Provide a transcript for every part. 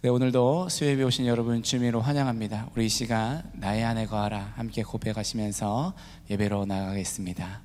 네, 오늘도 수요예배 오신 여러분 주님으로 환영합니다. 우리 이 시간 나의 안에 거하라 함께 고백하시면서 예배로 나가겠습니다.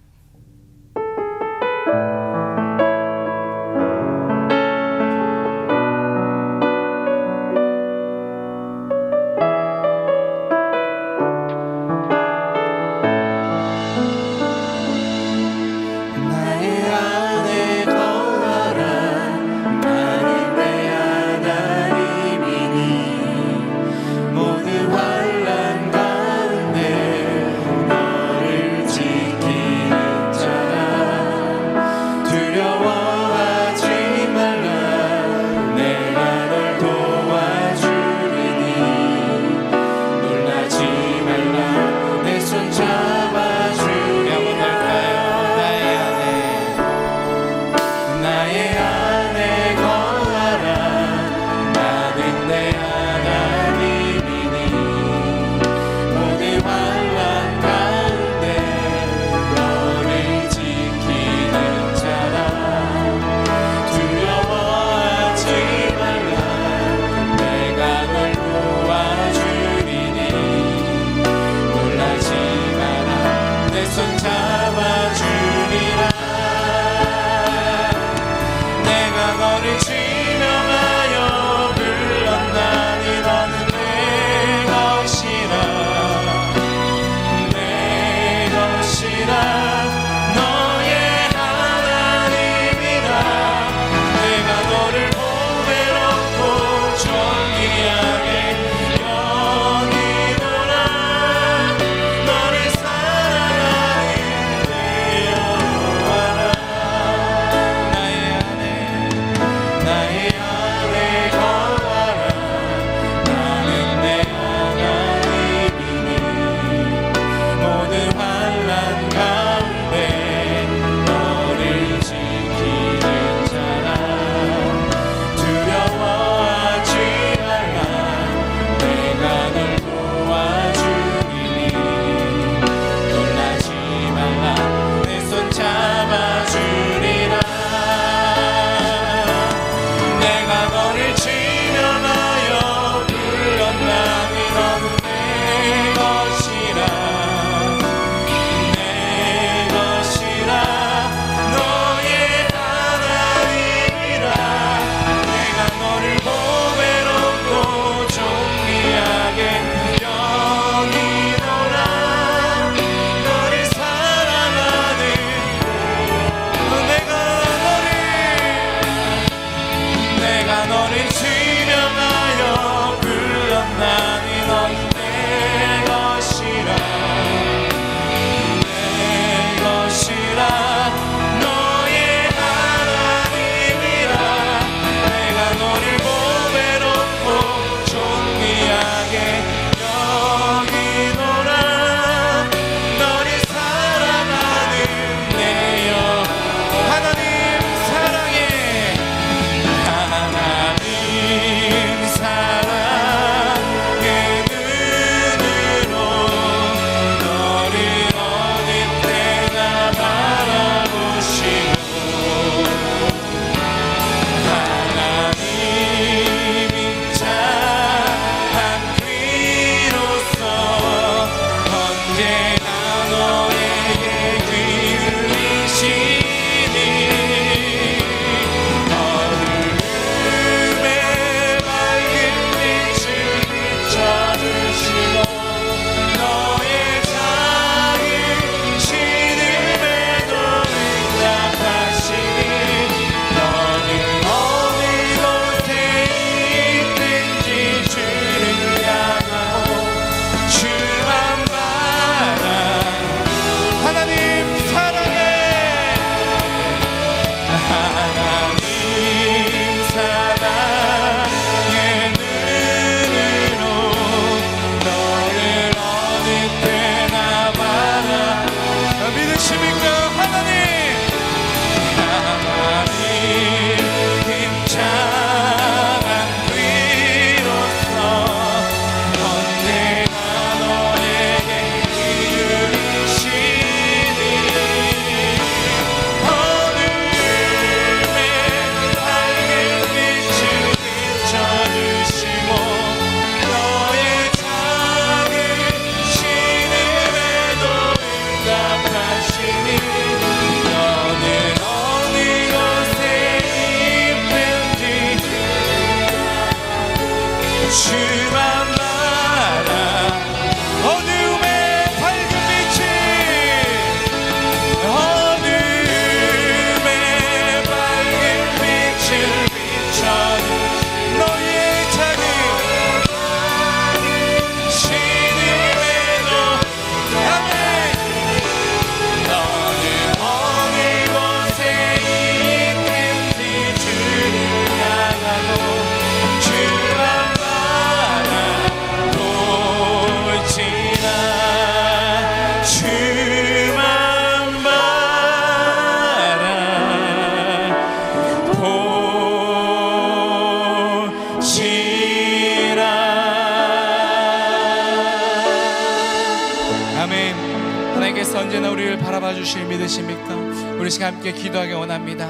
하나님께서 언제나 우리를 바라봐 주실 믿으십니까? 우리 시간 함께 기도하기 원합니다.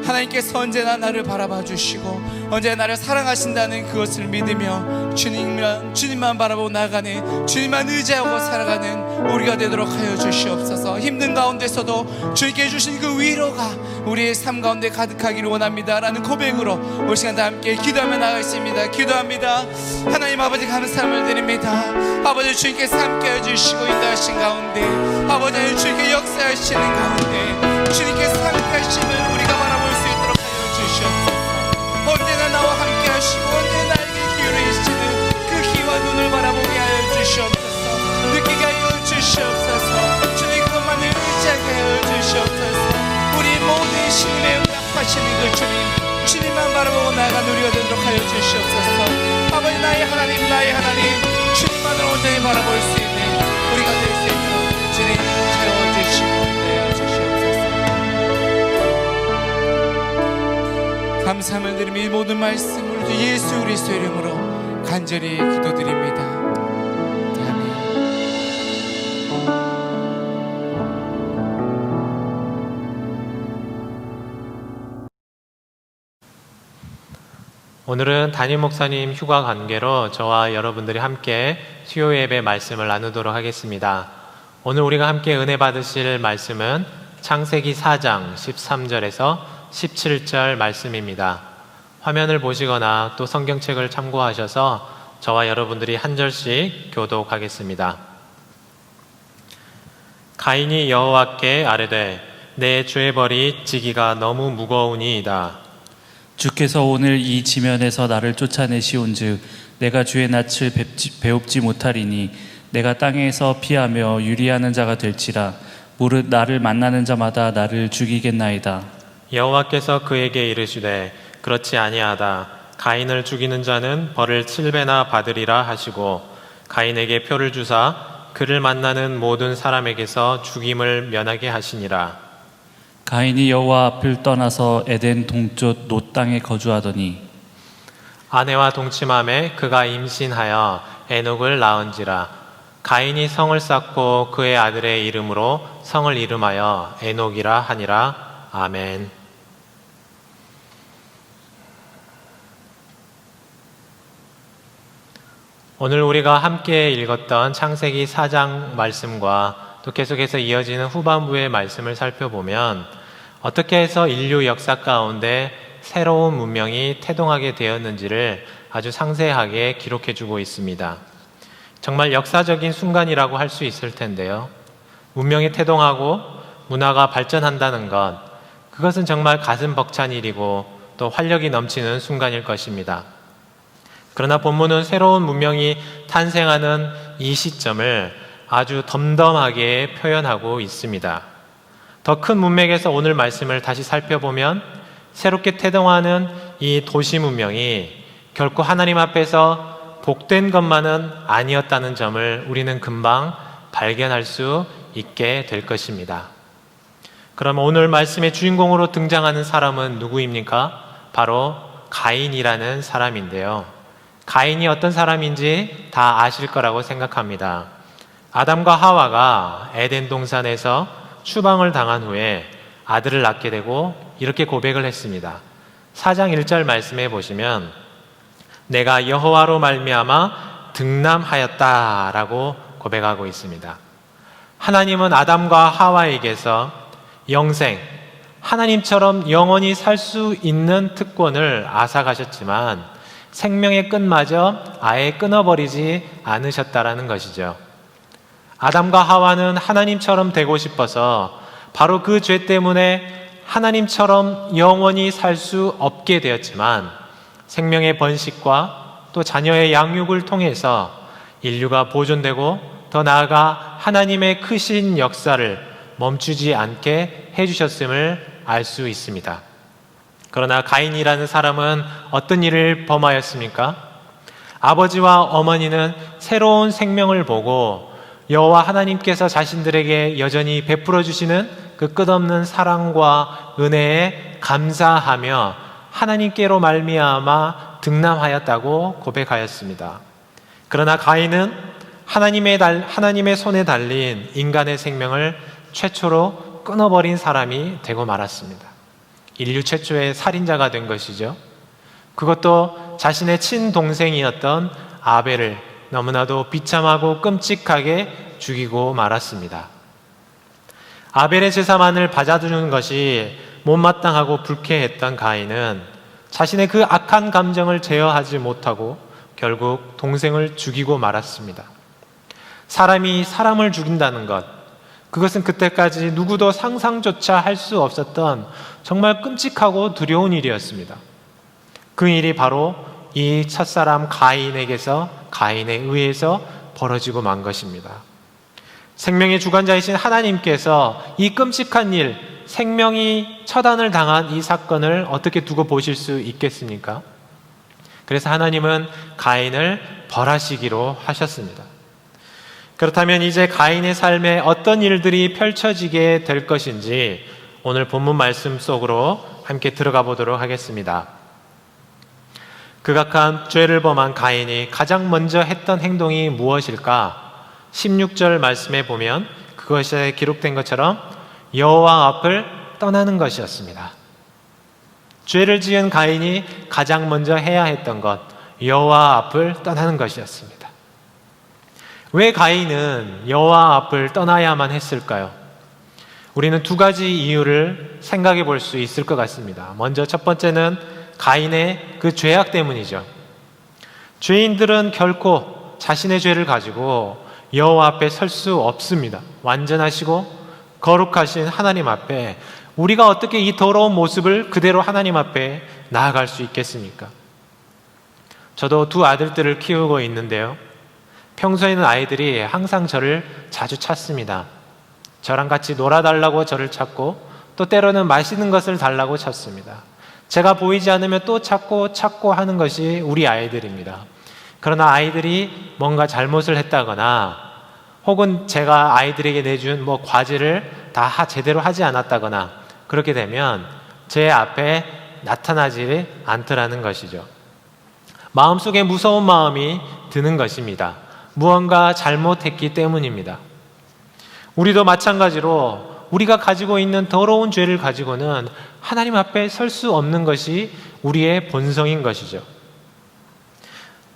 하나님께서 언제나 나를 바라봐 주시고 언제나 나를 사랑하신다는 그것을 믿으며 주님만 바라보고 나아가는, 주님만 의지하고 살아가는 우리가 되도록 하여 주시옵소서. 힘든 가운데서도 주님께 주신 그 위로가 우리의 삶 가운데 가득하기를 원합니다 라는 고백으로 우리 시간 다 함께 기도하며 나가겠습니다. 기도합니다. 하나님 아버지, 감사함을 드립니다. 아버지, 주님께서 함께 해주시고 인도하신 가운데, 아버지 주님께 역사하시는 가운데 주님께서 함께 하심을 우리가 바라볼 수 있도록 하여 주시옵소서. 언제나 나와 함께 하시고 언제나 나에게 기울이시는 그 희와 눈을 바라보게 하여 주시옵소서. 느끼게 하여 주시옵소서. 주님 그것만을 의지하게 하여 주시옵소서. 우리 모든 신임에 응답하시는 그 주님만 바라보고 나아간 우리가 되도록 하여 주시옵소서. 아버지, 나의 하나님 주님만을 온전히 바라볼 수 있는 우리가 될 수 있도록 주님 채워주시고 인도하여 주시옵소서. 감사함을 드리며 이 모든 말씀을 주 예수 그리스도의 이름으로 간절히 기도드립니다. 아멘. 오늘은 담임 목사님 휴가 관계로 저와 여러분들이 함께 수요 예배 말씀을 나누도록 하겠습니다. 오늘 우리가 함께 은혜 받으실 말씀은 창세기 4장 13절에서 17절 말씀입니다. 화면을 보시거나 또 성경책을 참고하셔서 저와 여러분들이 한 절씩 교독하겠습니다. 가인이 여호와께 아뢰되 내 죄벌이 지기가 너무 무거우니이다. 주께서 오늘 이 지면에서 나를 쫓아내시온즉 내가 주의 낯을 배웁지 못하리니 내가 땅에서 피하며 유리하는 자가 될지라. 무릇 나를 만나는 자마다 나를 죽이겠나이다. 여호와께서 그에게 이르시되 그렇지 아니하다. 가인을 죽이는 자는 벌을 7배나 받으리라 하시고 가인에게 표를 주사 그를 만나는 모든 사람에게서 죽임을 면하게 하시니라. 가인이 여호와 앞을 떠나서 에덴 동쪽 놋 땅에 거주하더니 아내와 동침함에 그가 임신하여 에녹을 낳은지라. 가인이 성을 쌓고 그의 아들의 이름으로 성을 이름하여 에녹이라 하니라. 아멘. 오늘 우리가 함께 읽었던 창세기 4장 말씀과 또 계속해서 이어지는 후반부의 말씀을 살펴보면 어떻게 해서 인류 역사 가운데 새로운 문명이 태동하게 되었는지를 아주 상세하게 기록해주고 있습니다. 정말 역사적인 순간이라고 할 수 있을 텐데요. 문명이 태동하고 문화가 발전한다는 것, 그것은 정말 가슴 벅찬 일이고 또 활력이 넘치는 순간일 것입니다. 그러나 본문은 새로운 문명이 탄생하는 이 시점을 아주 덤덤하게 표현하고 있습니다. 더 큰 문맥에서 오늘 말씀을 다시 살펴보면 새롭게 태동하는 이 도시 문명이 결코 하나님 앞에서 복된 것만은 아니었다는 점을 우리는 금방 발견할 수 있게 될 것입니다. 그럼 오늘 말씀의 주인공으로 등장하는 사람은 누구입니까? 바로 가인이라는 사람인데요. 가인이 어떤 사람인지 다 아실 거라고 생각합니다. 아담과 하와가 에덴 동산에서 추방을 당한 후에 아들을 낳게 되고 이렇게 고백을 했습니다. 4장 1절 말씀해 보시면 내가 여호와로 말미암아 등남하였다라고 고백하고 있습니다. 하나님은 아담과 하와에게서 영생, 하나님처럼 영원히 살 수 있는 특권을 앗아가셨지만 생명의 끝마저 아예 끊어버리지 않으셨다라는 것이죠. 아담과 하와는 하나님처럼 되고 싶어서 바로 그 죄 때문에 하나님처럼 영원히 살 수 없게 되었지만 생명의 번식과 또 자녀의 양육을 통해서 인류가 보존되고 더 나아가 하나님의 크신 역사를 멈추지 않게 해주셨음을 알 수 있습니다. 그러나 가인이라는 사람은 어떤 일을 범하였습니까? 아버지와 어머니는 새로운 생명을 보고 여호와 하나님께서 자신들에게 여전히 베풀어 주시는 그 끝없는 사랑과 은혜에 감사하며 하나님께로 말미암아 등남하였다고 고백하였습니다. 그러나 가인은 하나님의 손에 달린 인간의 생명을 최초로 끊어버린 사람이 되고 말았습니다. 인류 최초의 살인자가 된 것이죠. 그것도 자신의 친동생이었던 아벨을 너무나도 비참하고 끔찍하게 죽이고 말았습니다. 아벨의 제사만을 받아주는 것이 못마땅하고 불쾌했던 가인은 자신의 그 악한 감정을 제어하지 못하고 결국 동생을 죽이고 말았습니다. 사람이 사람을 죽인다는 것, 그것은 그때까지 누구도 상상조차 할 수 없었던 정말 끔찍하고 두려운 일이었습니다. 그 일이 바로 이 첫사람 가인에 의해서 벌어지고 만 것입니다. 생명의 주관자이신 하나님께서 이 끔찍한 일, 생명이 처단을 당한 이 사건을 어떻게 두고 보실 수 있겠습니까? 그래서 하나님은 가인을 벌하시기로 하셨습니다. 그렇다면 이제 가인의 삶에 어떤 일들이 펼쳐지게 될 것인지 오늘 본문 말씀 속으로 함께 들어가 보도록 하겠습니다. 극악한 죄를 범한 가인이 가장 먼저 했던 행동이 무엇일까? 16절 말씀에 보면 그것에 기록된 것처럼 여호와 앞을 떠나는 것이었습니다. 죄를 지은 가인이 가장 먼저 해야 했던 것, 여호와 앞을 떠나는 것이었습니다. 왜 가인은 여호와 앞을 떠나야만 했을까요? 우리는 두 가지 이유를 생각해 볼 수 있을 것 같습니다. 먼저 첫 번째는 가인의 그 죄악 때문이죠. 죄인들은 결코 자신의 죄를 가지고 여호와 앞에 설 수 없습니다. 완전하시고 거룩하신 하나님 앞에 우리가 어떻게 이 더러운 모습을 그대로 하나님 앞에 나아갈 수 있겠습니까? 저도 두 아들들을 키우고 있는데요. 평소에는 아이들이 항상 저를 자주 찾습니다. 저랑 같이 놀아달라고 저를 찾고 또 때로는 맛있는 것을 달라고 찾습니다. 제가 보이지 않으면 또 찾고 하는 것이 우리 아이들입니다. 그러나 아이들이 뭔가 잘못을 했다거나 혹은 제가 아이들에게 내준 과제를 다 제대로 하지 않았다거나 그렇게 되면 제 앞에 나타나지 않더라는 것이죠. 마음속에 무서운 마음이 드는 것입니다. 무언가 잘못했기 때문입니다. 우리도 마찬가지로 우리가 가지고 있는 더러운 죄를 가지고는 하나님 앞에 설 수 없는 것이 우리의 본성인 것이죠.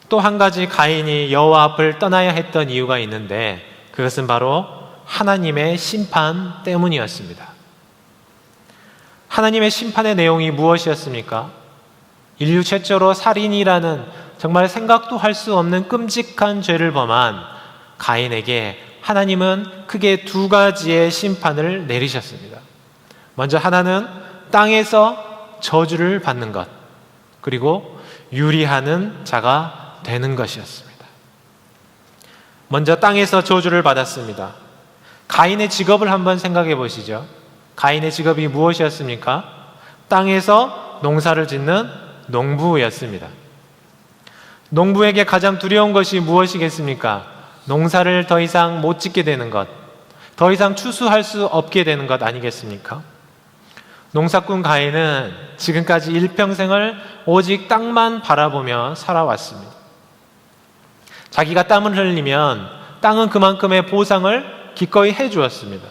또 한 가지 가인이 여호와 앞을 떠나야 했던 이유가 있는데 그것은 바로 하나님의 심판 때문이었습니다. 하나님의 심판의 내용이 무엇이었습니까? 인류 최초로 살인이라는 정말 생각도 할 수 없는 끔찍한 죄를 범한 가인에게 하나님은 크게 두 가지의 심판을 내리셨습니다. 먼저 하나는 땅에서 저주를 받는 것, 그리고 유리하는 자가 되는 것이었습니다. 먼저 땅에서 저주를 받았습니다. 가인의 직업을 한번 생각해 보시죠. 가인의 직업이 무엇이었습니까? 땅에서 농사를 짓는 농부였습니다. 농부에게 가장 두려운 것이 무엇이겠습니까? 농사를 더 이상 못 짓게 되는 것, 더 이상 추수할 수 없게 되는 것 아니겠습니까? 농사꾼 가인은 지금까지 일평생을 오직 땅만 바라보며 살아왔습니다. 자기가 땀을 흘리면 땅은 그만큼의 보상을 기꺼이 해주었습니다.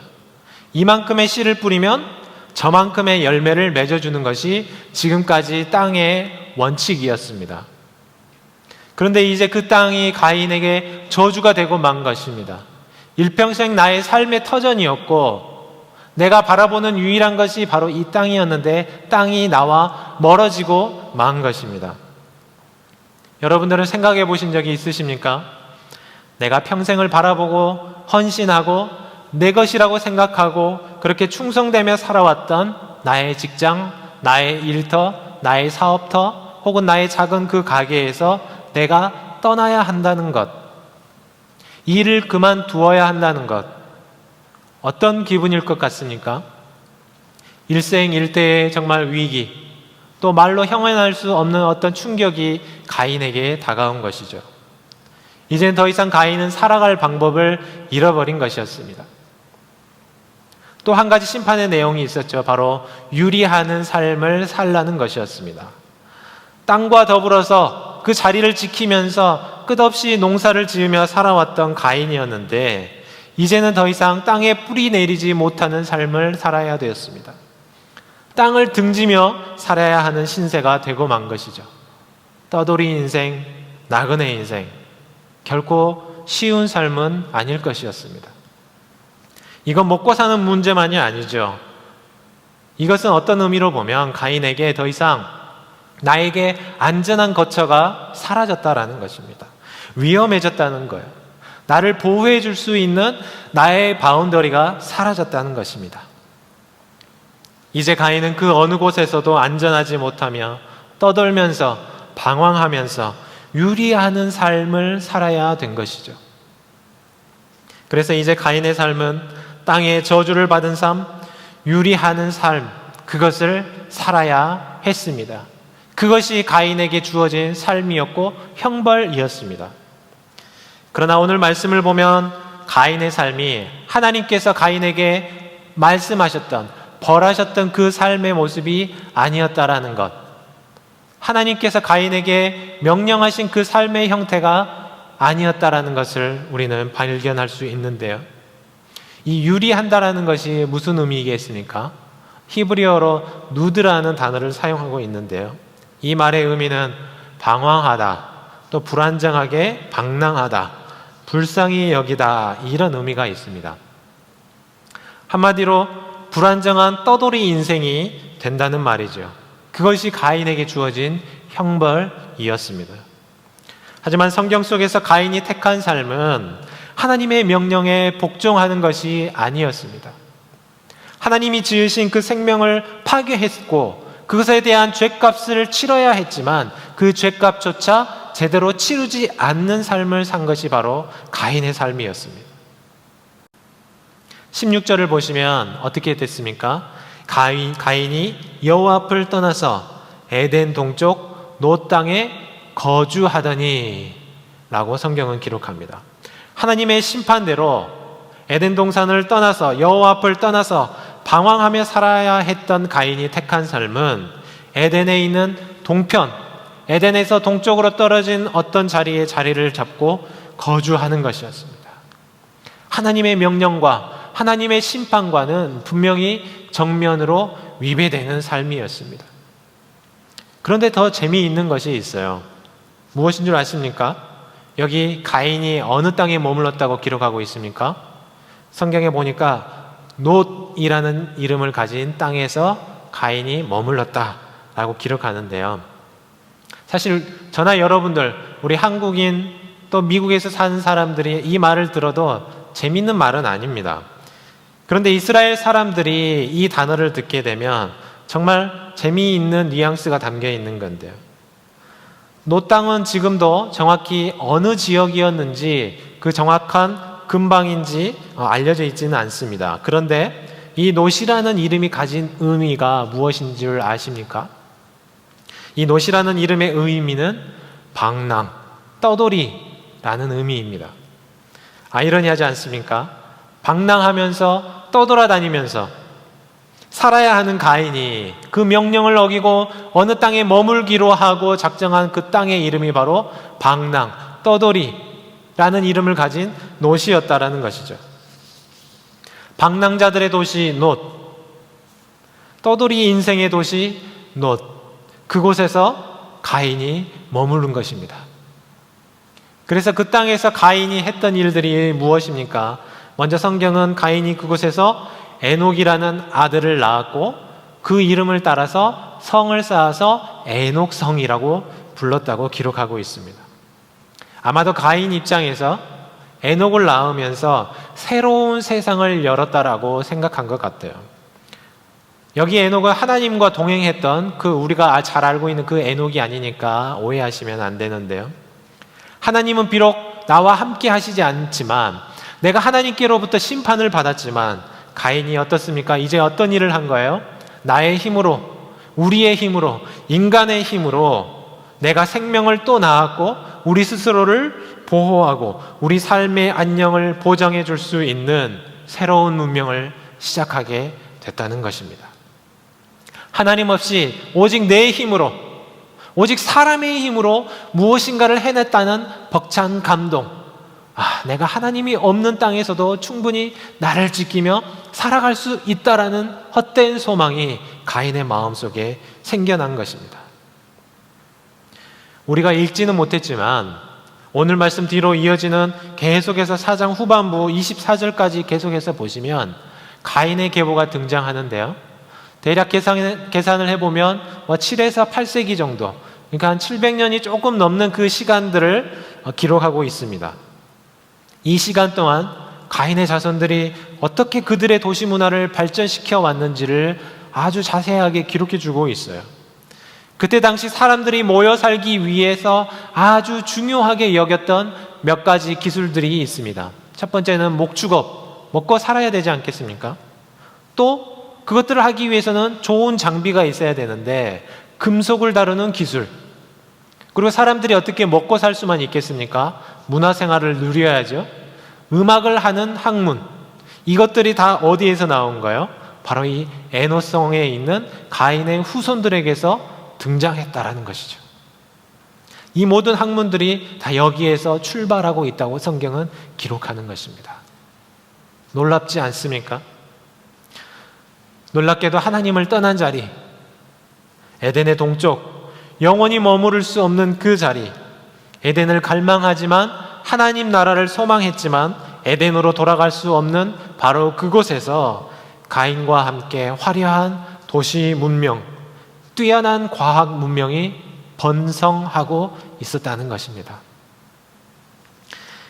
이만큼의 씨를 뿌리면 저만큼의 열매를 맺어주는 것이 지금까지 땅의 원칙이었습니다. 그런데 이제 그 땅이 가인에게 저주가 되고 만 것입니다. 일평생 나의 삶의 터전이었고 내가 바라보는 유일한 것이 바로 이 땅이었는데 땅이 나와 멀어지고 만 것입니다. 여러분들은 생각해 보신 적이 있으십니까? 내가 평생을 바라보고 헌신하고 내 것이라고 생각하고 그렇게 충성되며 살아왔던 나의 직장, 나의 일터, 나의 사업터 혹은 나의 작은 그 가게에서 내가 떠나야 한다는 것, 일을 그만두어야 한다는 것, 어떤 기분일 것 같습니까? 일생일대의 정말 위기, 또 말로 형언할 수 없는 어떤 충격이 가인에게 다가온 것이죠. 이젠 더 이상 가인은 살아갈 방법을 잃어버린 것이었습니다. 또 한 가지 심판의 내용이 있었죠. 바로 유리하는 삶을 살라는 것이었습니다. 땅과 더불어서 그 자리를 지키면서 끝없이 농사를 지으며 살아왔던 가인이었는데 이제는 더 이상 땅에 뿌리 내리지 못하는 삶을 살아야 되었습니다. 땅을 등지며 살아야 하는 신세가 되고 만 것이죠. 떠돌이 인생, 나그네 인생, 결코 쉬운 삶은 아닐 것이었습니다. 이건 먹고 사는 문제만이 아니죠. 이것은 어떤 의미로 보면 가인에게 더 이상 나에게 안전한 거처가 사라졌다라는 것입니다. 위험해졌다는 거예요. 나를 보호해 줄 수 있는 나의 바운더리가 사라졌다는 것입니다. 이제 가인은 그 어느 곳에서도 안전하지 못하며 떠돌면서 방황하면서 유리하는 삶을 살아야 된 것이죠. 그래서 이제 가인의 삶은 땅에 저주를 받은 삶, 유리하는 삶, 그것을 살아야 했습니다. 그것이 가인에게 주어진 삶이었고 형벌이었습니다. 그러나 오늘 말씀을 보면 가인의 삶이 하나님께서 가인에게 말씀하셨던, 벌하셨던 그 삶의 모습이 아니었다라는 것, 하나님께서 가인에게 명령하신 그 삶의 형태가 아니었다라는 것을 우리는 발견할 수 있는데요. 이 유리한다라는 것이 무슨 의미겠습니까? 히브리어로 누드라는 단어를 사용하고 있는데요. 이 말의 의미는 방황하다, 또 불안정하게 방랑하다, 불쌍히 여기다, 이런 의미가 있습니다. 한마디로 불안정한 떠돌이 인생이 된다는 말이죠. 그것이 가인에게 주어진 형벌이었습니다. 하지만 성경 속에서 가인이 택한 삶은 하나님의 명령에 복종하는 것이 아니었습니다. 하나님이 지으신 그 생명을 파괴했고 그것에 대한 죄값을 치러야 했지만 그 죄값조차 제대로 치르지 않는 삶을 산 것이 바로 가인의 삶이었습니다. 16절을 보시면 어떻게 됐습니까? 가인이 여호와 앞을 떠나서 에덴 동쪽 노 땅에 거주하더니 라고 성경은 기록합니다. 하나님의 심판대로 에덴 동산을 떠나서 여호와 앞을 떠나서 방황하며 살아야 했던 가인이 택한 삶은 에덴에 있는 동편, 에덴에서 동쪽으로 떨어진 어떤 자리에 자리를 잡고 거주하는 것이었습니다. 하나님의 명령과 하나님의 심판과는 분명히 정면으로 위배되는 삶이었습니다. 그런데 더 재미있는 것이 있어요. 무엇인 줄 아십니까? 여기 가인이 어느 땅에 머물렀다고 기록하고 있습니까? 성경에 보니까 놋이라는 이름을 가진 땅에서 가인이 머물렀다라고 기록하는데요. 사실 저나 여러분들, 우리 한국인 또 미국에서 사는 사람들이 이 말을 들어도 재밌는 말은 아닙니다. 그런데 이스라엘 사람들이 이 단어를 듣게 되면 정말 재미있는 뉘앙스가 담겨 있는 건데요. 노 땅은 지금도 정확히 어느 지역이었는지 그 정확한 근방인지 알려져 있지는 않습니다. 그런데 이 놋이라는 이름이 가진 의미가 무엇인 줄 아십니까? 이 놋이라는 이름의 의미는 방랑, 떠돌이라는 의미입니다. 아이러니하지 않습니까? 방랑하면서 떠돌아다니면서 살아야 하는 가인이 그 명령을 어기고 어느 땅에 머물기로 하고 작정한 그 땅의 이름이 바로 방랑, 떠돌이라는 이름을 가진 놋이었다라는 것이죠. 방랑자들의 도시 놋, 떠돌이 인생의 도시 놋, 그곳에서 가인이 머무른 것입니다. 그래서 그 땅에서 가인이 했던 일들이 무엇입니까? 먼저 성경은 가인이 그곳에서 에녹이라는 아들을 낳았고 그 이름을 따라서 성을 쌓아서 에녹성이라고 불렀다고 기록하고 있습니다. 아마도 가인 입장에서 에녹을 낳으면서 새로운 세상을 열었다라고 생각한 것 같아요. 여기 에녹은 하나님과 동행했던 그 우리가 잘 알고 있는 그 에녹이 아니니까 오해하시면 안 되는데요. 하나님은 비록 나와 함께 하시지 않지만 내가 하나님께로부터 심판을 받았지만 가인이 어떻습니까? 이제 어떤 일을 한 거예요? 나의 힘으로, 우리의 힘으로, 인간의 힘으로 내가 생명을 또 낳았고 우리 스스로를 보호하고 우리 삶의 안녕을 보장해 줄 수 있는 새로운 문명을 시작하게 됐다는 것입니다. 하나님 없이 오직 내 힘으로, 오직 사람의 힘으로 무엇인가를 해냈다는 벅찬 감동. 내가 하나님이 없는 땅에서도 충분히 나를 지키며 살아갈 수 있다라는 헛된 소망이 가인의 마음속에 생겨난 것입니다. 우리가 읽지는 못했지만 오늘 말씀 뒤로 이어지는 계속해서 4장 후반부 24절까지 계속해서 보시면 가인의 계보가 등장하는데요. 대략 계산을 해보면 7에서 8세기 정도, 그러니까 한 700년이 조금 넘는 그 시간들을 기록하고 있습니다. 이 시간 동안 가인의 자손들이 어떻게 그들의 도시 문화를 발전시켜 왔는지를 아주 자세하게 기록해 주고 있어요. 그때 당시 사람들이 모여 살기 위해서 아주 중요하게 여겼던 몇 가지 기술들이 있습니다. 첫 번째는 목축업, 먹고 살아야 되지 않겠습니까? 또 그것들을 하기 위해서는 좋은 장비가 있어야 되는데 금속을 다루는 기술, 그리고 사람들이 어떻게 먹고 살 수만 있겠습니까? 문화생활을 누려야죠. 음악을 하는 학문, 이것들이 다 어디에서 나온가요? 바로 이 에노성에 있는 가인의 후손들에게서 등장했다라는 것이죠. 이 모든 학문들이 다 여기에서 출발하고 있다고 성경은 기록하는 것입니다. 놀랍지 않습니까? 놀랍게도 하나님을 떠난 자리, 에덴의 동쪽, 영원히 머무를 수 없는 그 자리, 에덴을 갈망하지만 하나님 나라를 소망했지만 에덴으로 돌아갈 수 없는 바로 그곳에서 가인과 함께 화려한 도시 문명, 뛰어난 과학 문명이 번성하고 있었다는 것입니다.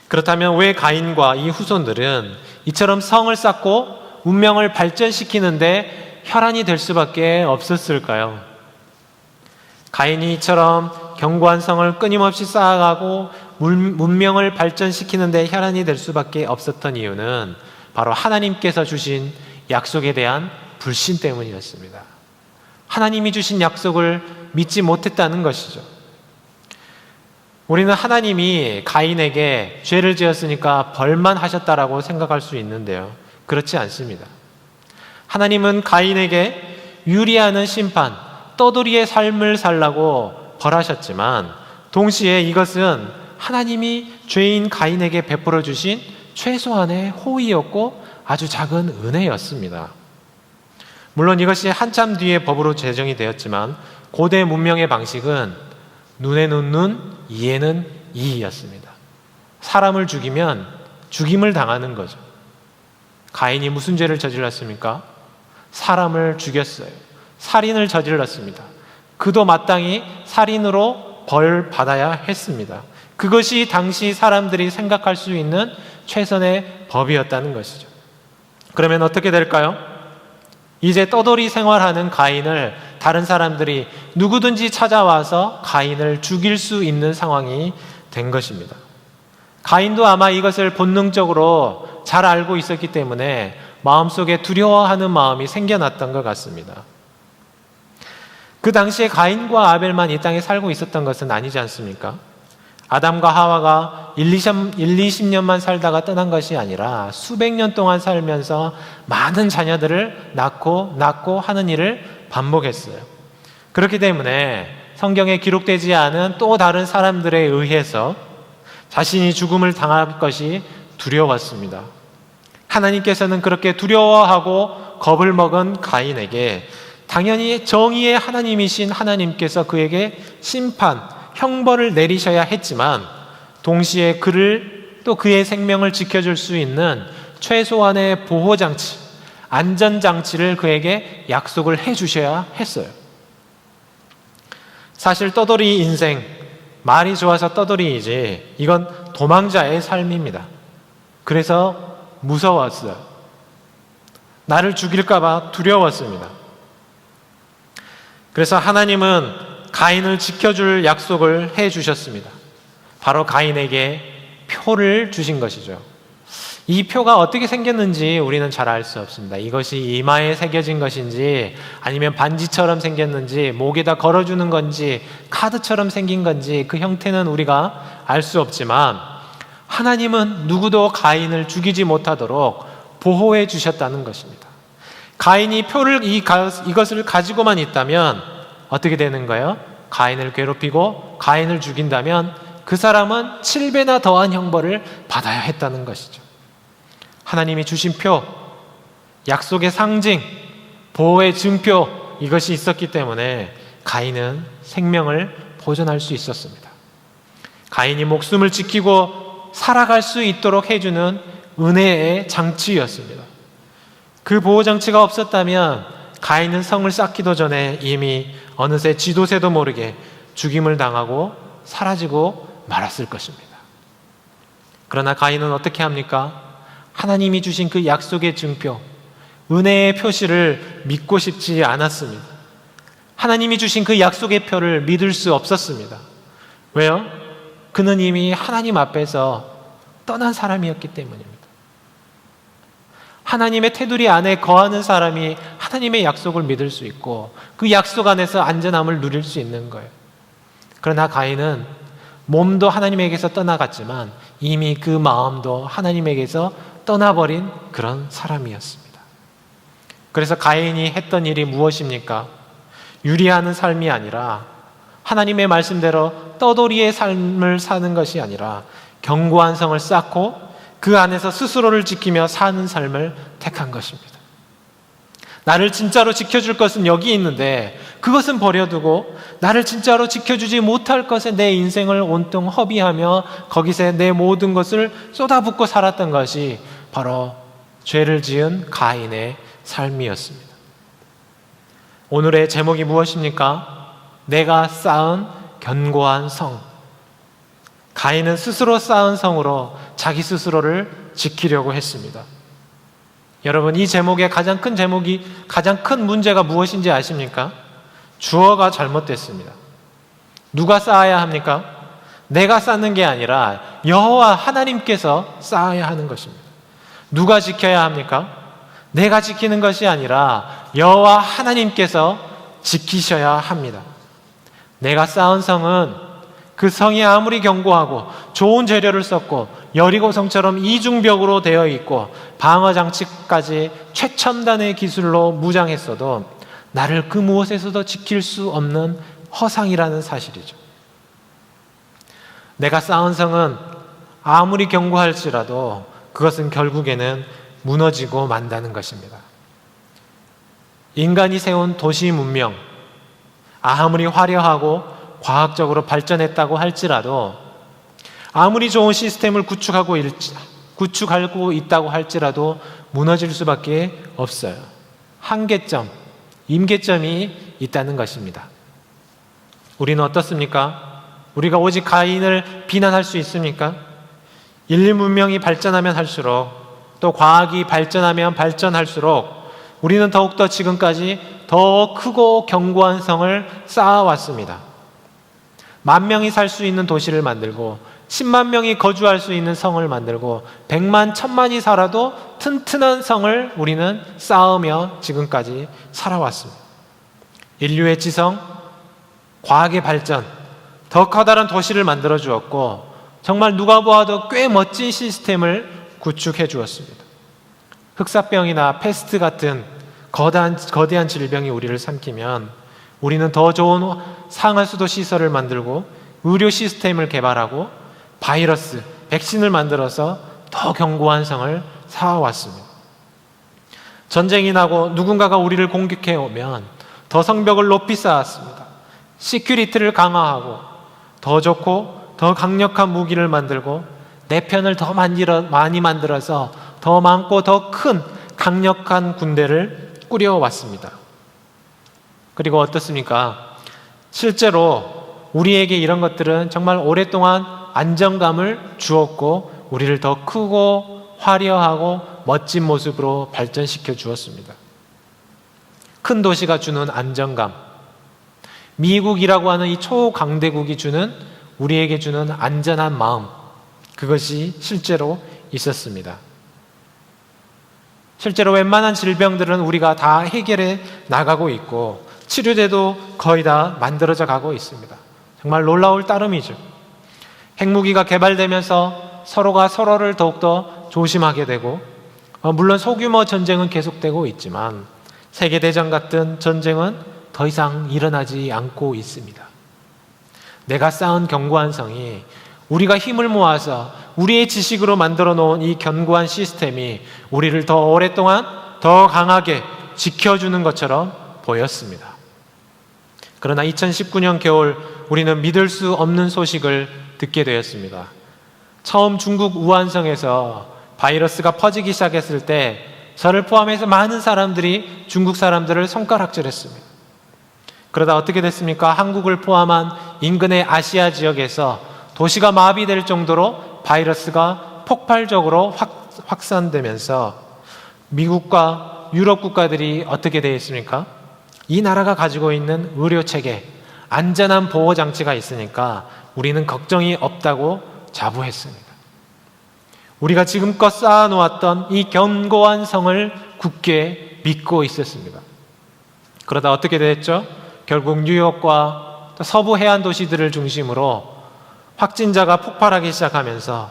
그렇다면 왜 가인과 이 후손들은 이처럼 성을 쌓고 문명을 발전시키는데 혈안이 될 수밖에 없었을까요? 가인이 이처럼 견고한 성을 끊임없이 쌓아가고 문명을 발전시키는데 혈안이 될 수밖에 없었던 이유는 바로 하나님께서 주신 약속에 대한 불신 때문이었습니다. 하나님이 주신 약속을 믿지 못했다는 것이죠. 우리는 하나님이 가인에게 죄를 지었으니까 벌만 하셨다라고 생각할 수 있는데요. 그렇지 않습니다. 하나님은 가인에게 유리하는 심판, 떠돌이의 삶을 살라고 벌하셨지만 동시에 이것은 하나님이 죄인 가인에게 베풀어 주신 최소한의 호의였고 아주 작은 은혜였습니다. 물론 이것이 한참 뒤에 법으로 제정이 되었지만 고대 문명의 방식은 눈에는 눈, 이에는 이였습니다. 사람을 죽이면 죽임을 당하는 거죠. 가인이 무슨 죄를 저질렀습니까? 사람을 죽였어요. 살인을 저질렀습니다. 그도 마땅히 살인으로 벌 받아야 했습니다. 그것이 당시 사람들이 생각할 수 있는 최선의 법이었다는 것이죠. 그러면 어떻게 될까요? 이제 떠돌이 생활하는 가인을 다른 사람들이 누구든지 찾아와서 가인을 죽일 수 있는 상황이 된 것입니다. 가인도 아마 이것을 본능적으로 잘 알고 있었기 때문에 마음속에 두려워하는 마음이 생겨났던 것 같습니다. 그 당시에 가인과 아벨만 이 땅에 살고 있었던 것은 아니지 않습니까? 아담과 하와가 20년만 살다가 떠난 것이 아니라 수백 년 동안 살면서 많은 자녀들을 낳고 하는 일을 반복했어요. 그렇기 때문에 성경에 기록되지 않은 또 다른 사람들에 의해서 자신이 죽음을 당할 것이 두려웠습니다. 하나님께서는 그렇게 두려워하고 겁을 먹은 가인에게 당연히 정의의 하나님이신 하나님께서 그에게 심판, 형벌을 내리셔야 했지만 동시에 그를 또 그의 생명을 지켜줄 수 있는 최소한의 보호장치, 안전장치를 그에게 약속을 해주셔야 했어요. 사실 떠돌이 인생, 말이 좋아서 떠돌이이지 이건 도망자의 삶입니다. 그래서 무서웠어요. 나를 죽일까봐 두려웠습니다. 그래서 하나님은 가인을 지켜줄 약속을 해주셨습니다. 바로 가인에게 표를 주신 것이죠. 이 표가 어떻게 생겼는지 우리는 잘 알 수 없습니다. 이것이 이마에 새겨진 것인지 아니면 반지처럼 생겼는지 목에다 걸어주는 건지 카드처럼 생긴 건지 그 형태는 우리가 알 수 없지만 하나님은 누구도 가인을 죽이지 못하도록 보호해 주셨다는 것입니다. 가인이 표를 이것을 가지고만 있다면 어떻게 되는 거예요? 가인을 괴롭히고 가인을 죽인다면 그 사람은 7배나 더한 형벌을 받아야 했다는 것이죠. 하나님이 주신 표, 약속의 상징, 보호의 증표, 이것이 있었기 때문에 가인은 생명을 보존할 수 있었습니다. 가인이 목숨을 지키고 살아갈 수 있도록 해주는 은혜의 장치였습니다. 그 보호장치가 없었다면 가인은 성을 쌓기도 전에 이미 어느새 지도새도 모르게 죽임을 당하고 사라지고 말았을 것입니다. 그러나 가인은 어떻게 합니까? 하나님이 주신 그 약속의 증표, 은혜의 표시를 믿고 싶지 않았습니다. 하나님이 주신 그 약속의 표를 믿을 수 없었습니다. 왜요? 그는 이미 하나님 앞에서 떠난 사람이었기 때문입니다. 하나님의 테두리 안에 거하는 사람이 하나님의 약속을 믿을 수 있고 그 약속 안에서 안전함을 누릴 수 있는 거예요. 그러나 가인은 몸도 하나님에게서 떠나갔지만 이미 그 마음도 하나님에게서 떠나버린 그런 사람이었습니다. 그래서 가인이 했던 일이 무엇입니까? 유리하는 삶이 아니라 하나님의 말씀대로 떠돌이의 삶을 사는 것이 아니라 견고한 성을 쌓고 그 안에서 스스로를 지키며 사는 삶을 택한 것입니다. 나를 진짜로 지켜줄 것은 여기 있는데 그것은 버려두고 나를 진짜로 지켜주지 못할 것에 내 인생을 온통 허비하며 거기서 내 모든 것을 쏟아붓고 살았던 것이 바로 죄를 지은 가인의 삶이었습니다. 오늘의 제목이 무엇입니까? 내가 쌓은 견고한 성. 가인은 스스로 쌓은 성으로 자기 스스로를 지키려고 했습니다. 여러분, 이 제목의 가장 큰 문제가 무엇인지 아십니까? 주어가 잘못됐습니다. 누가 쌓아야 합니까? 내가 쌓는 게 아니라 여호와 하나님께서 쌓아야 하는 것입니다. 누가 지켜야 합니까? 내가 지키는 것이 아니라 여호와 하나님께서 지키셔야 합니다. 내가 쌓은 성은 그 성이 아무리 견고하고 좋은 재료를 썼고 여리고성처럼 이중벽으로 되어 있고 방어장치까지 최첨단의 기술로 무장했어도 나를 그 무엇에서도 지킬 수 없는 허상이라는 사실이죠. 내가 쌓은 성은 아무리 견고할지라도 그것은 결국에는 무너지고 만다는 것입니다. 인간이 세운 도시 문명, 아무리 화려하고 과학적으로 발전했다고 할지라도 아무리 좋은 시스템을 구축하고 있다고 할지라도 무너질 수밖에 없어요. 한계점, 임계점이 있다는 것입니다. 우리는 어떻습니까? 우리가 오직 가인을 비난할 수 있습니까? 인류 문명이 발전하면 할수록 또 과학이 발전하면 발전할수록 우리는 더욱더 지금까지 더 크고 견고한 성을 쌓아왔습니다. 10,000명이 살 수 있는 도시를 만들고 10만 명이 거주할 수 있는 성을 만들고 100만, 1000만이 살아도 튼튼한 성을 우리는 쌓으며 지금까지 살아왔습니다. 인류의 지성, 과학의 발전, 더 커다란 도시를 만들어 주었고 정말 누가 보아도 꽤 멋진 시스템을 구축해 주었습니다. 흑사병이나 패스트 같은 거대한 질병이 우리를 삼키면 우리는 더 좋은 상하수도 시설을 만들고 의료 시스템을 개발하고 바이러스, 백신을 만들어서 더 견고한 성을 쌓아왔습니다. 전쟁이 나고 누군가가 우리를 공격해 오면 더 성벽을 높이 쌓았습니다. 시큐리티를 강화하고 더 좋고 더 강력한 무기를 만들고 내 편을 더 많이 만들어서 더 많고 더 큰 강력한 군대를 꾸려왔습니다. 그리고 어떻습니까? 실제로 우리에게 이런 것들은 정말 오랫동안 안정감을 주었고 우리를 더 크고 화려하고 멋진 모습으로 발전시켜 주었습니다. 큰 도시가 주는 안정감, 미국이라고 하는 이 초강대국이 우리에게 주는 안전한 마음, 그것이 실제로 있었습니다. 실제로 웬만한 질병들은 우리가 다 해결해 나가고 있고 치료제도 거의 다 만들어져 가고 있습니다. 정말 놀라울 따름이죠. 핵무기가 개발되면서 서로가 서로를 더욱더 조심하게 되고 물론 소규모 전쟁은 계속되고 있지만 세계대전 같은 전쟁은 더 이상 일어나지 않고 있습니다. 내가 쌓은 견고한 성이, 우리가 힘을 모아서 우리의 지식으로 만들어 놓은 이 견고한 시스템이 우리를 더 오랫동안 더 강하게 지켜주는 것처럼 보였습니다. 그러나 2019년 겨울 우리는 믿을 수 없는 소식을 듣게 되었습니다. 처음 중국 우한성에서 바이러스가 퍼지기 시작했을 때 저를 포함해서 많은 사람들이 중국 사람들을 손가락질했습니다. 그러다 어떻게 됐습니까? 한국을 포함한 인근의 아시아 지역에서 도시가 마비될 정도로 바이러스가 폭발적으로 확산되면서 미국과 유럽 국가들이 어떻게 되어 있습니까? 이 나라가 가지고 있는 의료체계, 안전한 보호장치가 있으니까 우리는 걱정이 없다고 자부했습니다. 우리가 지금껏 쌓아놓았던 이 견고한 성을 굳게 믿고 있었습니다. 그러다 어떻게 됐죠? 결국 뉴욕과 또 서부 해안 도시들을 중심으로 확진자가 폭발하기 시작하면서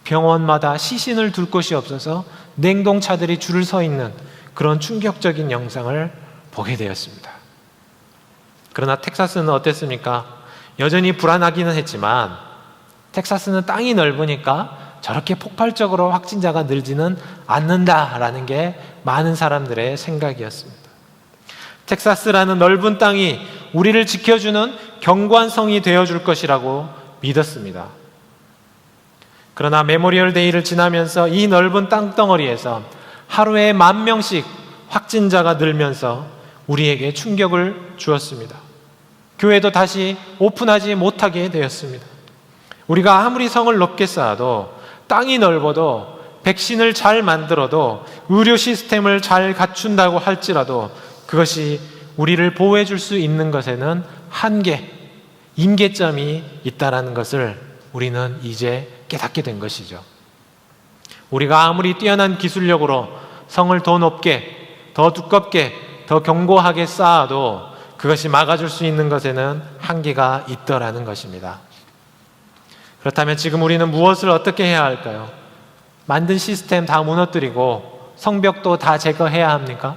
병원마다 시신을 둘 곳이 없어서 냉동차들이 줄을 서 있는 그런 충격적인 영상을 보게 되었습니다. 그러나 텍사스는 어땠습니까? 여전히 불안하기는 했지만 텍사스는 땅이 넓으니까 저렇게 폭발적으로 확진자가 늘지는 않는다라는 게 많은 사람들의 생각이었습니다. 텍사스라는 넓은 땅이 우리를 지켜주는 견고한 성이 되어줄 것이라고 믿었습니다. 그러나 메모리얼 데이를 지나면서 이 넓은 땅덩어리에서 하루에 10,000명씩 확진자가 늘면서 우리에게 충격을 주었습니다. 교회도 다시 오픈하지 못하게 되었습니다. 우리가 아무리 성을 높게 쌓아도, 땅이 넓어도, 백신을 잘 만들어도, 의료 시스템을 잘 갖춘다고 할지라도 그것이 우리를 보호해 줄 수 있는 것에는 한계, 임계점이 있다는 것을 우리는 이제 깨닫게 된 것이죠. 우리가 아무리 뛰어난 기술력으로 성을 더 높게, 더 두껍게, 더 견고하게 쌓아도 그것이 막아줄 수 있는 것에는 한계가 있더라는 것입니다. 그렇다면 지금 우리는 무엇을 어떻게 해야 할까요? 만든 시스템 다 무너뜨리고 성벽도 다 제거해야 합니까?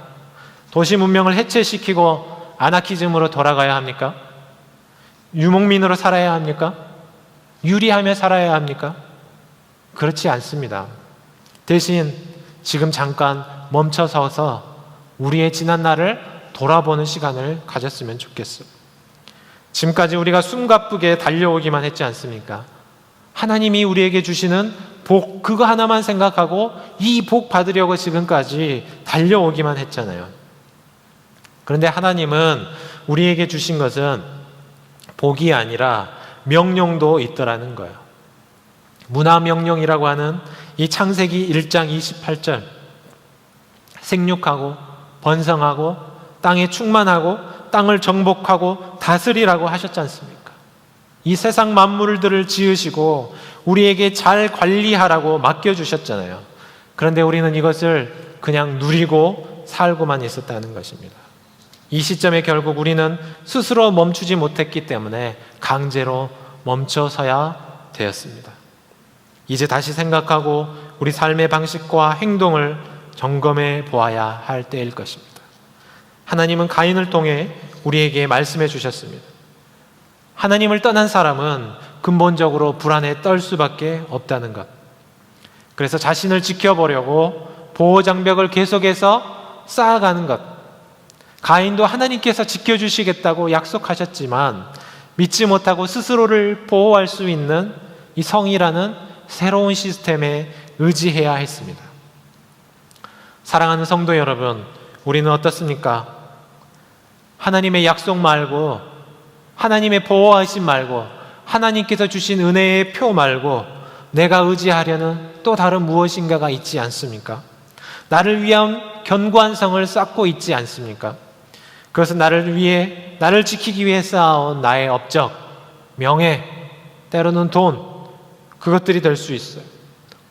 도시 문명을 해체시키고 아나키즘으로 돌아가야 합니까? 유목민으로 살아야 합니까? 유리하며 살아야 합니까? 그렇지 않습니다. 대신 지금 잠깐 멈춰서서 우리의 지난 날을 돌아보는 시간을 가졌으면 좋겠어요. 지금까지 우리가 숨가쁘게 달려오기만 했지 않습니까? 하나님이 우리에게 주시는 복, 그거 하나만 생각하고 이 복 받으려고 지금까지 달려오기만 했잖아요. 그런데 하나님은 우리에게 주신 것은 복이 아니라 명령도 있더라는 거예요. 문화명령이라고 하는 이 창세기 1장 28절, 생육하고 번성하고 땅에 충만하고 땅을 정복하고 다스리라고 하셨지 않습니까? 이 세상 만물들을 지으시고 우리에게 잘 관리하라고 맡겨주셨잖아요. 그런데 우리는 이것을 그냥 누리고 살고만 있었다는 것입니다. 이 시점에 결국 우리는 스스로 멈추지 못했기 때문에 강제로 멈춰서야 되었습니다. 이제 다시 생각하고 우리 삶의 방식과 행동을 점검해 보아야 할 때일 것입니다. 하나님은 가인을 통해 우리에게 말씀해 주셨습니다. 하나님을 떠난 사람은 근본적으로 불안에 떨 수밖에 없다는 것. 그래서 자신을 지켜보려고 보호장벽을 계속해서 쌓아가는 것. 가인도 하나님께서 지켜주시겠다고 약속하셨지만 믿지 못하고 스스로를 보호할 수 있는 이 성이라는 새로운 시스템에 의지해야 했습니다. 사랑하는 성도 여러분, 우리는 어떻습니까? 하나님의 약속 말고, 하나님의 보호하심 말고, 하나님께서 주신 은혜의 표 말고 내가 의지하려는 또 다른 무엇인가가 있지 않습니까? 나를 위한 견고한 성을 쌓고 있지 않습니까? 그것은 나를 지키기 위해 쌓아온 나의 업적, 명예, 때로는 돈, 그것들이 될 수 있어요.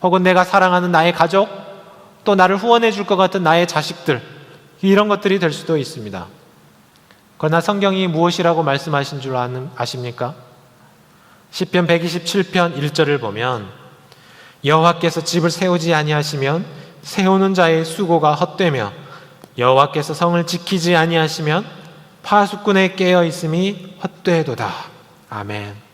혹은 내가 사랑하는 나의 가족, 또 나를 후원해 줄 것 같은 나의 자식들, 이런 것들이 될 수도 있습니다. 그러나 성경이 무엇이라고 말씀하신 줄 아십니까? 시편 127편 1절을 보면 여호와께서 집을 세우지 아니하시면 세우는 자의 수고가 헛되며 여호와께서 성을 지키지 아니하시면 파수꾼의 깨어 있음이 헛되도다. 아멘.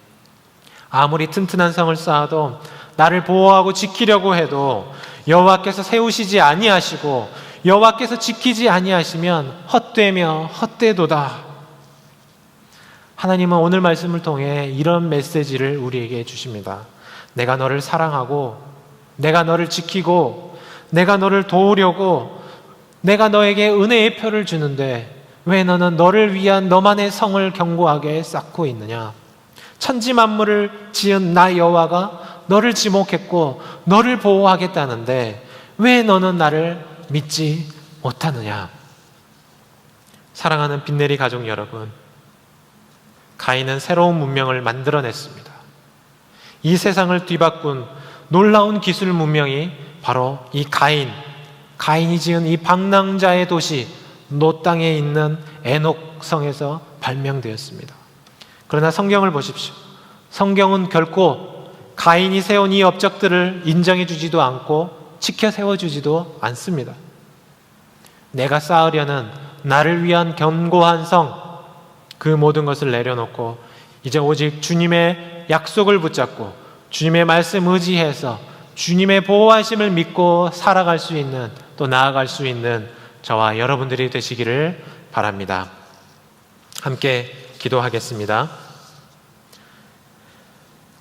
아무리 튼튼한 성을 쌓아도 나를 보호하고 지키려고 해도 여호와께서 세우시지 아니하시고 여호와께서 지키지 아니하시면 헛되며 헛되도다. 하나님은 오늘 말씀을 통해 이런 메시지를 우리에게 주십니다. 내가 너를 사랑하고 내가 너를 지키고 내가 너를 도우려고 내가 너에게 은혜의 표를 주는데 왜 너는 너를 위한 너만의 성을 견고하게 쌓고 있느냐? 천지 만물을 지은 나 여호와가 너를 지목했고 너를 보호하겠다는데 왜 너는 나를 믿지 못하느냐? 사랑하는 빈내리 가족 여러분, 가인은 새로운 문명을 만들어냈습니다. 이 세상을 뒤바꾼 놀라운 기술 문명이 바로 이 가인이 지은 이 방랑자의 도시 노 땅에 있는 에녹성에서 발명되었습니다. 그러나 성경을 보십시오. 성경은 결코 가인이 세운 이 업적들을 인정해 주지도 않고 지켜 세워주지도 않습니다. 내가 쌓으려는 나를 위한 견고한 성, 그 모든 것을 내려놓고 이제 오직 주님의 약속을 붙잡고 주님의 말씀 의지해서 주님의 보호하심을 믿고 살아갈 수 있는, 또 나아갈 수 있는 저와 여러분들이 되시기를 바랍니다. 함께 기도하겠습니다.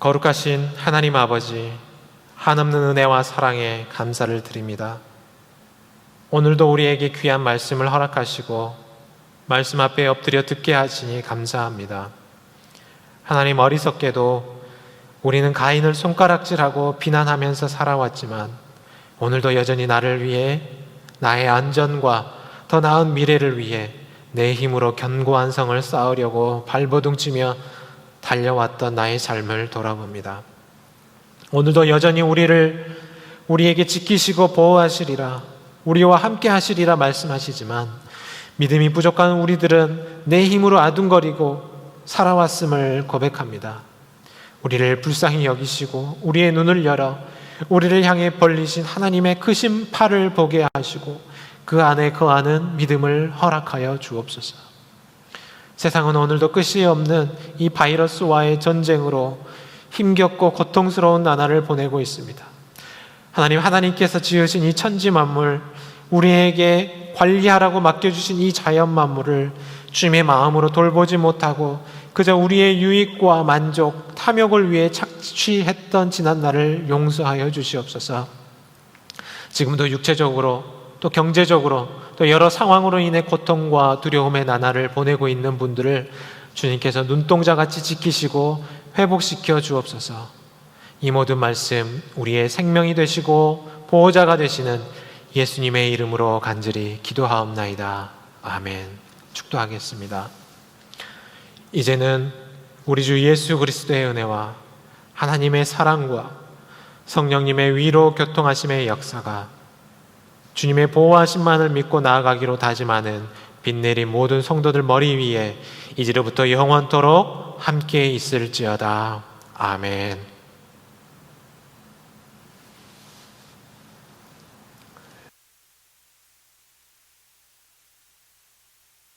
거룩하신 하나님 아버지, 한없는 은혜와 사랑에 감사를 드립니다. 오늘도 우리에게 귀한 말씀을 허락하시고 말씀 앞에 엎드려 듣게 하시니 감사합니다. 하나님, 어리석게도 우리는 가인을 손가락질하고 비난하면서 살아왔지만 오늘도 여전히 나를 위해, 나의 안전과 더 나은 미래를 위해 내 힘으로 견고한 성을 쌓으려고 발버둥치며 달려왔던 나의 삶을 돌아봅니다. 오늘도 여전히 우리에게 지키시고 보호하시리라, 우리와 함께 하시리라 말씀하시지만 믿음이 부족한 우리들은 내 힘으로 아둥거리고 살아왔음을 고백합니다. 우리를 불쌍히 여기시고 우리의 눈을 열어 우리를 향해 벌리신 하나님의 크신 팔을 보게 하시고 그 안에 거하는 믿음을 허락하여 주옵소서. 세상은 오늘도 끝이 없는 이 바이러스와의 전쟁으로 힘겹고 고통스러운 나날을 보내고 있습니다. 하나님께서 지으신 이 천지 만물, 우리에게 관리하라고 맡겨주신 이 자연 만물을 주님의 마음으로 돌보지 못하고 그저 우리의 유익과 만족, 탐욕을 위해 착취했던 지난날을 용서하여 주시옵소서. 지금도 육체적으로 또 경제적으로 또 여러 상황으로 인해 고통과 두려움의 나날을 보내고 있는 분들을 주님께서 눈동자같이 지키시고 회복시켜 주옵소서. 이 모든 말씀 우리의 생명이 되시고 보호자가 되시는 예수님의 이름으로 간절히 기도하옵나이다. 아멘. 축도하겠습니다. 이제는 우리 주 예수 그리스도의 은혜와 하나님의 사랑과 성령님의 위로 교통하심의 역사가 주님의 보호하심만을 믿고 나아가기로 다짐하는 빛내린 모든 성도들 머리 위에 이제로부터 영원토록 함께 있을지어다. 아멘.